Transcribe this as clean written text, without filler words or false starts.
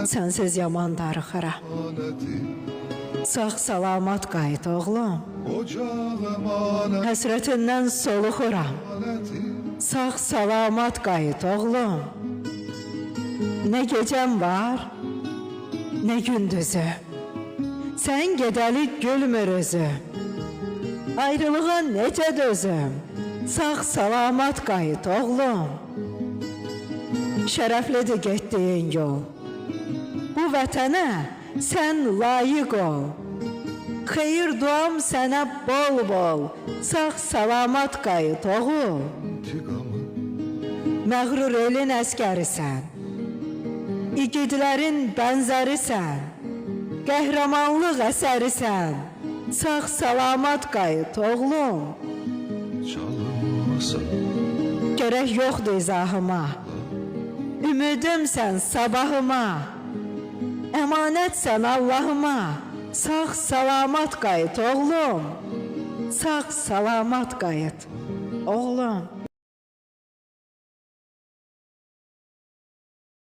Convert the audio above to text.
Sensiz yaman darıxıram. Sağ salamat qayıt oğlum. Həsrətindən soluxuram. Sağ salamat qayıt oğlum. Nə gecəm var, nə gündüzü. Sən gedəli gülmür özü. Ayrılığa necə dözüm. Sağ salamat qayıt oğlum. Şərəflidir getdiyin yol. Bu vətənə sən layiq ol. Xeyir duam sənə bol bol. Sağ salamat qayıt oğul. Məğrur elin əskərisən. İgidlərin bənzərisən. Qəhrəmanlıq əsərisən. Sağ salamat qayıt oğlum. Gərək yoxdur izahıma. Ümidimsən sabahıma. Əmanətsən Allahıma. Sağ salamat qayıt oğlum. Sağ salamat qayıt oğlum.